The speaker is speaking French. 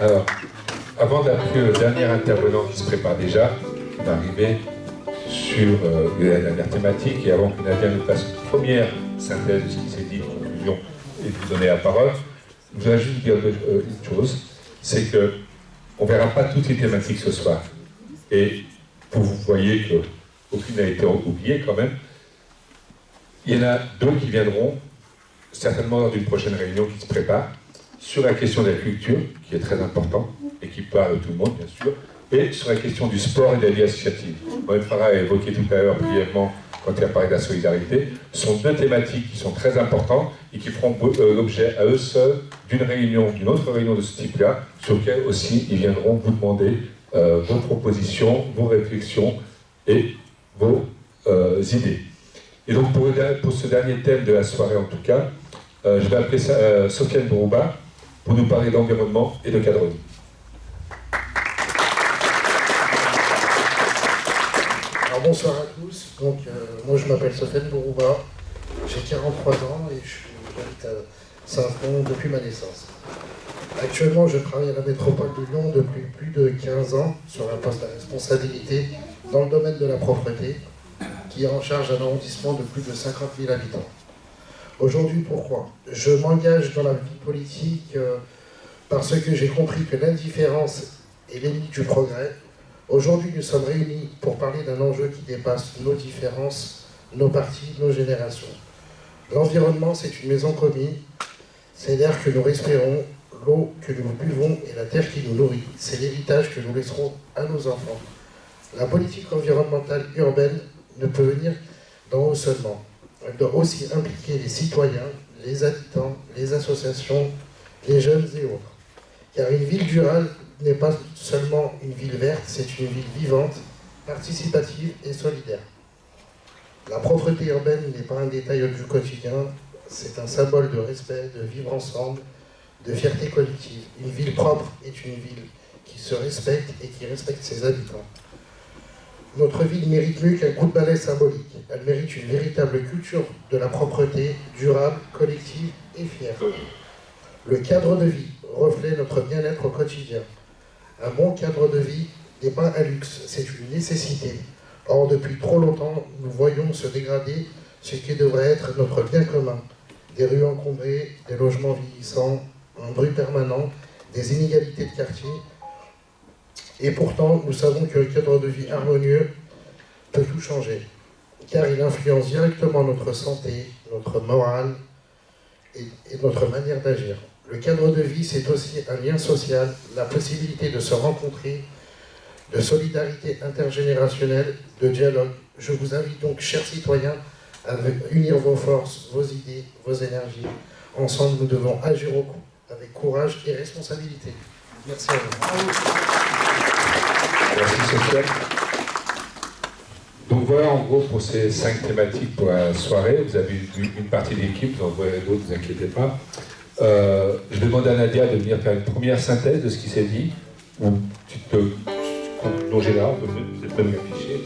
Alors, avant d'appeler le dernier intervenant qui se prépare déjà, qui va arriver sur la dernière thématique, et avant que Nadia nous fasse une première synthèse de ce qui s'est dit, une conclusion, et vous donner la parole, je voudrais juste dire une chose, c'est que on ne verra pas toutes les thématiques ce soir. Et vous voyez qu'aucune n'a été oubliée quand même. Il y en a deux qui viendront certainement lors d'une prochaine réunion qui se prépare sur la question de la culture, qui est très important et qui parle à tout le monde, bien sûr, et sur la question du sport et de la vie associative. Mohamed Farah a évoqué tout à l'heure brièvement quand il a parlé de la solidarité. Ce sont deux thématiques qui sont très importantes et qui feront l'objet à eux seuls d'une autre réunion de ce type-là, sur laquelle aussi ils viendront vous demander vos propositions, vos réflexions et vos idées. Et donc pour ce dernier thème de la soirée en tout cas, je vais appeler Sofiane Bourouba pour nous parler d'environnement et de cadre de vie. Alors bonsoir à tous, donc moi je m'appelle Sofiane Bourouba, j'ai 43 ans et j'habite à Saint-Front depuis ma naissance. Actuellement je travaille à la métropole de Lyon depuis plus de 15 ans sur un poste à responsabilité dans le domaine de la propreté qui est en charge d'un arrondissement de plus de 50 000 habitants. Aujourd'hui, pourquoi? Je m'engage dans la vie politique parce que j'ai compris que l'indifférence est l'ennemi du progrès. Aujourd'hui, nous sommes réunis pour parler d'un enjeu qui dépasse nos différences, nos partis, nos générations. L'environnement, c'est une maison commune, c'est l'air que nous respirons, l'eau que nous buvons et la terre qui nous nourrit. C'est l'héritage que nous laisserons à nos enfants. La politique environnementale urbaine ne peut venir d'en haut seulement. Elle doit aussi impliquer les citoyens, les habitants, les associations, les jeunes et autres. Car une ville durable n'est pas seulement une ville verte, c'est une ville vivante, participative et solidaire. La propreté urbaine n'est pas un détail du quotidien, c'est un symbole de respect, de vivre ensemble, de fierté collective. Une ville propre est une ville qui se respecte et qui respecte ses habitants. Notre ville mérite mieux qu'un coup de balai symbolique. Elle mérite une véritable culture de la propreté, durable, collective et fière. Le cadre de vie reflète notre bien-être au quotidien. Un bon cadre de vie n'est pas un luxe, c'est une nécessité. Or, depuis trop longtemps, nous voyons se dégrader ce qui devrait être notre bien commun. Des rues encombrées, des logements vieillissants, un bruit permanent, des inégalités de quartier. Et pourtant, nous savons que le cadre de vie harmonieux peut tout changer, car il influence directement notre santé, notre morale et notre manière d'agir. Le cadre de vie, c'est aussi un lien social, la possibilité de se rencontrer, de solidarité intergénérationnelle, de dialogue. Je vous invite donc, chers citoyens, à unir vos forces, vos idées, vos énergies. Ensemble, nous devons agir avec courage et responsabilité. Merci à vous. Merci Sofiane. Donc voilà en gros pour ces 5 thématiques pour la soirée. Vous avez vu une partie de l'équipe, vous en verrez d'autres, ne vous inquiétez pas. Je demande à Nadia de venir faire une première synthèse de ce qui s'est dit, ou tu te conclusion générale, peut-être même afficher.